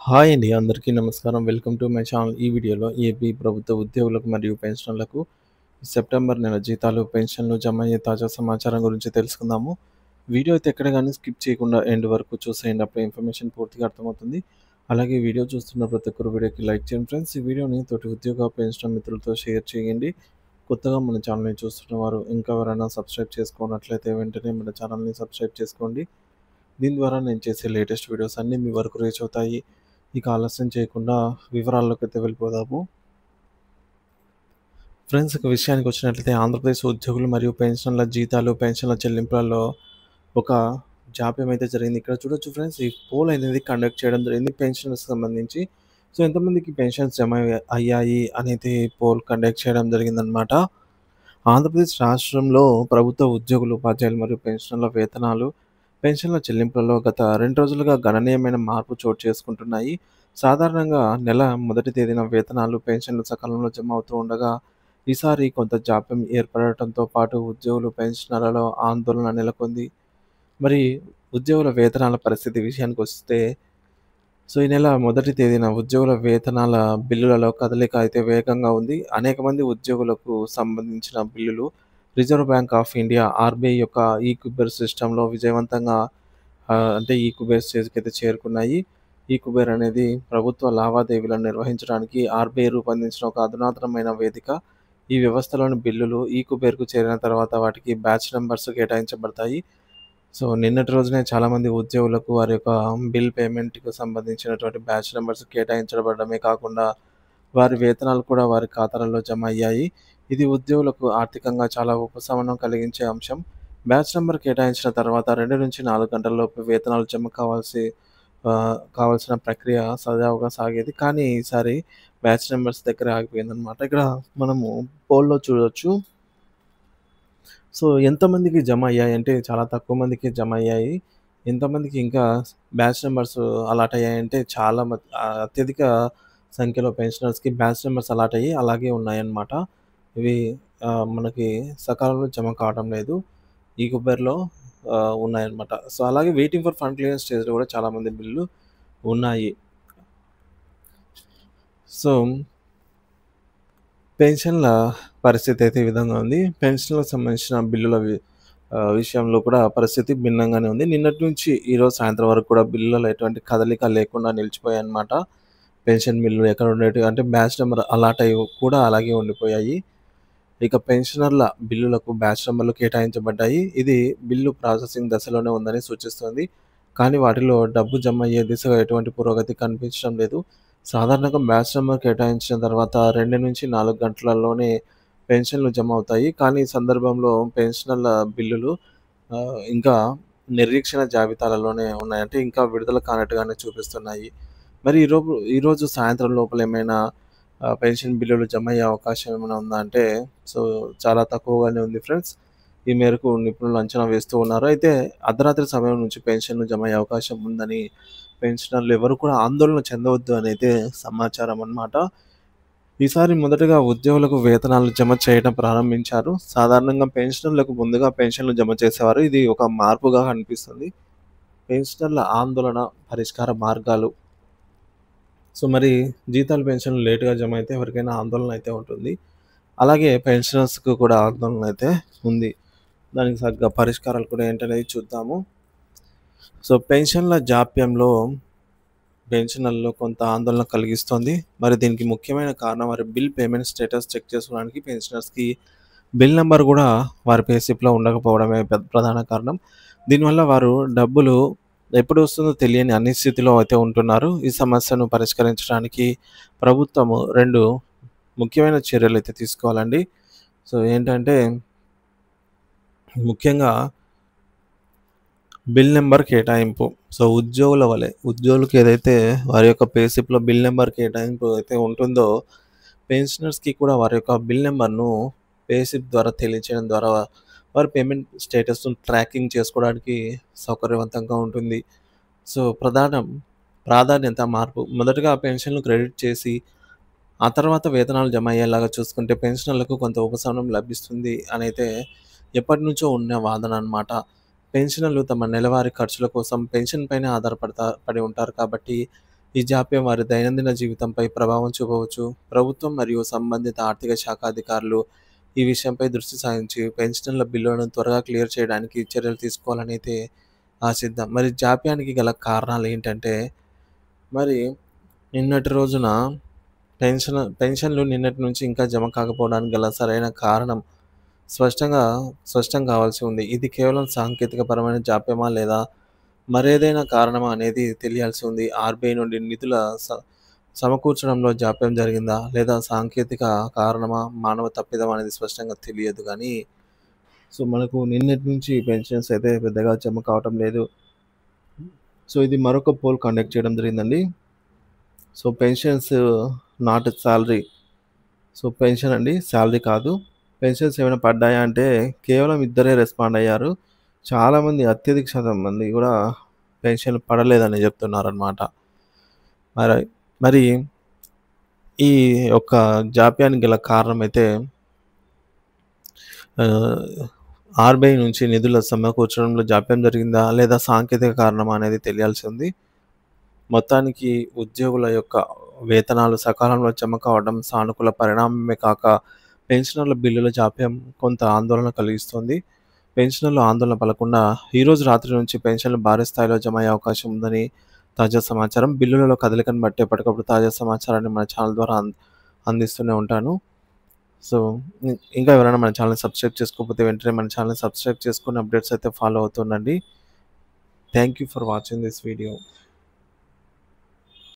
Hi అండి. అందరికీ నమస్కారం. Welcome to my channel. ఈ వీడియోలో ఏపీ ప్రభుత్వ ఉద్యోగులకు మరియు పెన్షనర్లకు సెప్టెంబర్ నెల జీతాలు, పెన్షన్లు జమ అయ్యే తాజా సమాచారం గురించి తెలుసుకుందాము. వీడియో అయితే ఎక్కడ గాని స్కిప్ చేయకుండా ఎండ్ వరకు చూసేయండి. అప్పుడే ఇన్ఫర్మేషన్ పూర్తిగా అర్థమవుతుంది. అలాగే వీడియో చూస్తున్న ప్రతి ఒక్కరు వీడియోకి లైక్ చేయండి ఫ్రెండ్స్. ఈ వీడియోని తోటి ఉద్యోగ, పెన్షనర్ మిత్రులతో షేర్ చేయండి. కొత్తగా మన ఛానల్‌ని చూస్తున్న వారు ఇంకా ఎవరైనా సబ్స్క్రైబ్ చేసుకోనట్లయితే వెంటనే మన ఛానల్‌ని సబ్స్క్రైబ్ చేసుకోండి. దీని ద్వారా నేను చేసే లేటెస్ట్ వీడియోస్ అన్నీ మీ వరకు రీచ్ అవుతాయి. ఇక ఆలస్యం చేయకుండా వివరాల్లోకైతే వెళ్ళిపోదాము. ఫ్రెండ్స్ ఇక విషయానికొచ్చినట్లయితే ఆంధ్రప్రదేశ్ ఉద్యోగులు మరియు పెన్షన్ల జీతాలు, పెన్షన్ల చెల్లింపులలో ఒక జాప్యం అయితే జరిగింది. ఇక్కడ చూడొచ్చు ఫ్రెండ్స్ ఈ పోల్ అనేది కండక్ట్ చేయడం జరిగింది పెన్షన్‌కి సంబంధించి. సో, ఎంతమందికి పెన్షన్స్ జమ అయ్యాయి అనేది పోల్ కండక్ట్ చేయడం జరిగిందనమాట. ఆంధ్రప్రదేశ్ రాష్ట్రంలో ప్రభుత్వ ఉద్యోగులు, ఉపాధ్యాయులు మరియు పెన్షనర్ల వేతనాలు, పెన్షన్ల చెల్లింపులలో గత 2 రోజులుగా గణనీయమైన మార్పు చోటు చేసుకుంటున్నాయి. సాధారణంగా నెల మొదటి తేదీన వేతనాలు, పెన్షన్లు సకాలంలో జమ అవుతూ ఉండగా, ఈసారి కొంత జాప్యం ఏర్పడటంతో పాటు ఉద్యోగులు, పెన్షనర్లలో ఆందోళన నెలకొంది. మరి ఉద్యోగుల వేతనాల పరిస్థితి విషయానికొస్తే ఈ నెల మొదటి తేదీన ఉద్యోగుల వేతనాల బిల్లులలో కదలిక అయితే వేగంగా ఉంది. అనేక మంది ఉద్యోగులకు సంబంధించిన బిల్లులు reserve bank of India RBI యొక్క ఈక్యుబర్ సిస్టమ్‌లో విజయవంతంగా అంటే ఈక్యుబర్ స్టేజ్‌కైతే చేరుకున్నాయి. ఈక్యుబర్ అనేది ప్రభుత్వ లావాదేవీలను నిర్వహించడానికి ఆర్‌బీఐ రూపొందించిన ఒక అధునాతనమైన వేదిక. ఈ వ్యవస్థలోని బిల్లులు ఈక్యుబర్‌కు చేరిన తర్వాత వాటికి బ్యాచ్ నంబర్స్ కేటాయించబడతాయి. నిన్నటి రోజునే చాలామంది ఉద్యోగులకు వారి యొక్క బిల్ పేమెంట్‌కి సంబంధించినటువంటి బ్యాచ్ నంబర్స్ కేటాయించబడడమే కాకుండా, వారి వేతనాలు కూడా వారి ఖాతాలలో జమ అయ్యాయి. ఇది ఉద్యోగులకు ఆర్థికంగా చాలా ఉపశమనం కలిగించే అంశం. బ్యాచ్ నంబర్ కేటాయించిన తర్వాత 2-4 గంటల్లోపు వేతనాలు జమ కావాల్సిన ప్రక్రియ సజావుగా సాగేది. కానీ ఈసారి బ్యాచ్ నంబర్స్ దగ్గర ఆగిపోయిందనమాట. ఇక్కడ మనము పోల్‌లో చూడొచ్చు. ఎంతమందికి జమ అయ్యాయంటే చాలా తక్కువ మందికే జమ అయ్యాయి. ఎంతమందికి ఇంకా బ్యాచ్ నంబర్స్ అలాట్ అయ్యాయంటే అత్యధిక సంఖ్యలో పెన్షనర్స్‌కి బ్యాచ్ నంబర్స్ అలాట్ అయ్యి అలాగే ఉన్నాయన్నమాట. ఇవి మనకి సకాలంలో జమ కావడం లేదు. ఈ కుబేర్‌లో ఉన్నాయన్నమాట. అలాగే వెయిటింగ్ ఫర్ ఫండ్ క్లియరెన్స్ స్టేజ్‌లో కూడా చాలామంది బిల్లులు ఉన్నాయి. సో పెన్షన్‌ల పరిస్థితయితే ఈ విధంగా ఉంది. పెన్షన్‌లకు సంబంధించిన బిల్లుల విషయంలో కూడా పరిస్థితి భిన్నంగానే ఉంది. నిన్నటి నుంచి ఈరోజు సాయంత్రం వరకు కూడా బిల్లులలో ఎటువంటి కదలిక లేకుండా నిలిచిపోయాయన్నమాట. పెన్షన్ బిల్లులు ఎక్కడ ఉండేటివి అంటే బ్యాచ్ నంబర్ అలాట్ అయ్యి కూడా అలాగే ఉండిపోయాయి. ఇక పెన్షనర్ల బిల్లులకు బ్యాచ్ నంబర్‌లు కేటాయించబడ్డాయి. ఇది బిల్లు ప్రాసెసింగ్ దశలోనే ఉందని సూచిస్తోంది. కానీ వాటిలో డబ్బు జమ అయ్యే దిశగా ఎటువంటి పురోగతి కనిపించడం లేదు. సాధారణంగా బ్యాచ్ నంబర్ కేటాయించిన తర్వాత 2-4 గంటలలోనే పెన్షన్‌లు జమ అవుతాయి. కానీ ఈ సందర్భంలో పెన్షనర్ల బిల్లులు ఇంకా నిరీక్షణ జాబితాలలోనే ఉన్నాయి. అంటే ఇంకా విడుదల కానట్టుగానే చూపిస్తున్నాయి. మరి ఈరోజు సాయంత్రం లోపల ఏమైనా పెన్షన్ బిల్లులు జమ అయ్యే అవకాశం ఏమైనా ఉందా అంటే సో, చాలా తక్కువగానే ఉంది ఫ్రెండ్స్. ఈ మేరకు నిపుణులు అంచనా వేస్తూ ఉన్నారు. అయితే అర్ధరాత్రి సమయం నుంచి పెన్షన్‌లు జమ అయ్యే అవకాశం ఉందని పెన్షనర్లు ఎవరు కూడా ఆందోళన చెందవద్దు అనైతే సమాచారం అన్నమాట. ఈసారి మొదటగా ఉద్యోగులకు వేతనాలు జమ చేయడం ప్రారంభించారు. సాధారణంగా పెన్షనర్లకు ముందుగా పెన్షన్‌లు జమ చేసేవారు. ఇది ఒక మార్పుగా కనిపిస్తుంది. పెన్షనర్ల ఆందోళన, పరిష్కార మార్గాలు. మరి జీతాలు, పెన్షన్‌లు లేట్‌గా జమ అయితే ఎవరికైనా ఆందోళన అయితే ఉంటుంది. అలాగే పెన్షనర్స్‌కి కూడా ఆందోళన అయితే ఉంది. దానికి తగ్గ పరిష్కారాలు కూడా ఏంటనేది చూద్దాము. పెన్షన్ల జాప్యంలో పెన్షనర్లలో కొంత ఆందోళన కలిగిస్తోంది. మరి దీనికి ముఖ్యమైన కారణం వారి బిల్ పేమెంట్ స్టేటస్ చెక్ చేసుకోవడానికి పెన్షనర్స్‌కి బిల్ నంబర్ గూడా వారి పే స్లిప్‌లో ఉండకపోవడమే ప్రధాన కారణం. దీనివల్ల వారు డబ్బులు ఎప్పుడు వస్తుందో తెలియని అనిశ్చితిలో అయితే ఉంటున్నారు. ఈ సమస్యను పరిష్కరించడానికి ప్రభుత్వము 2 ముఖ్యమైన చర్యలైతే తీసుకోవాలండి. ఏంటంటే ముఖ్యంగా బిల్ నంబర్ కేటాయింపు. ఉద్యోగులకి ఏదైతే వారి యొక్క పే స్లిప్‌లో బిల్ నంబర్ కేటాయింపు అయితే ఉంటుందో, పెన్షనర్స్‌కి కూడా వారి యొక్క బిల్ నంబర్‌ను పే స్లిప్ ద్వారా తెలియచేయడం ద్వారా వారి పేమెంట్ స్టేటస్‌ను ట్రాకింగ్ చేసుకోవడానికి సౌకర్యవంతంగా ఉంటుంది. సో, ప్రాధాన్యత మార్పు. మొదటగా పెన్షన్‌లు క్రెడిట్ చేసి, ఆ తర్వాత వేతనాలు జమ అయ్యేలాగా చూసుకుంటే పెన్షనర్లకు కొంత ఉపశమనం లభిస్తుంది అనైతే ఎప్పటినుంచో ఉన్న వాదన అనమాట. పెన్షనర్లు తమ నెలవారీ ఖర్చుల కోసం పెన్షన్ పైనే పడి ఉంటారు కాబట్టి, ఈ జాప్యం వారి దైనందిన జీవితంపై ప్రభావం చూపవచ్చు. ప్రభుత్వం మరియు సంబంధిత ఆర్థిక శాఖ అధికారులు ఈ విషయంపై దృష్టి సారించి పెన్షన్ల బిల్లులను త్వరగా క్లియర్ చేయడానికి చర్యలు తీసుకోవాలని అయితే ఆశిద్దాం. మరి జాప్యానికి గల కారణాలు ఏంటంటే, మరి నిన్నటి రోజున పెన్షన్లు నిన్నటి నుంచి ఇంకా జమ కాకపోవడానికి గల సరైన కారణం స్పష్టం కావాల్సి ఉంది. ఇది కేవలం సాంకేతికపరమైన జాప్యమా లేదా మరేదైనా కారణమా అనేది తెలియాల్సి ఉంది. ఆర్‌బీఐ నుండి నిధుల సమకూర్చడంలో జాప్యం జరిగిందా? లేదా సాంకేతిక కారణమా? మానవ తప్పిదమా? అనేది స్పష్టంగా తెలియదు గానీ, మనకు నిన్నటి నుంచి పెన్షన్స్ అయితే పెద్దగా జమ కావటం లేదు. ఇది మరొక పోల్ కండక్ట్ చేయడం జరిగిందండి. Pensions not salary. పెన్షన్ అండి, సాలరీ కాదు. పెన్షన్స్ ఏమైనా పడ్డాయా అంటే కేవలం ఇద్దరే రెస్పాండ్ అయ్యారు. చాలామంది అత్యధిక శాతం మంది గూడా పెన్షన్‌లు పడలేదని జెప్తున్నారనమాట. మరి మరి ఈ యొక్క జాప్యానికి గల కారణమైతే ఆర్‌బీఐ నుంచి నిధుల సమకూర్చడంలో జాప్యం జరిగిందా? లేదా సాంకేతిక కారణమా? అనేది తెలియాల్సి ఉంది. మొత్తానికి ఉద్యోగుల యొక్క వేతనాలు సకాలంలో జమ కావడం సానుకూల పరిణామమే కాక, పెన్షనర్ల బిల్లుల జాప్యం కొంత ఆందోళన కలిగిస్తుంది. పెన్షనర్లు ఆందోళన పడకుండా ఈరోజు రాత్రి నుంచి పెన్షన్లు భారీ స్థాయిలో జమ అయ్యే అవకాశం ఉందని తాజా సమాచారం. బిల్లులలో కదలికను బట్టి ఎప్పటికప్పుడు తాజా సమాచారాన్ని మన ఛానల్ ద్వారా అందిస్తూనే ఉంటాను. సో, ఇంకా ఎవరైనా మన ఛానల్‌ని సబ్స్క్రైబ్ చేసుకోకపోతే వెంటనే మన ఛానల్‌ని సబ్స్క్రైబ్ చేసుకొని అప్డేట్స్ అయితే ఫాలో అవుతుండండి. Thank you for watching this video.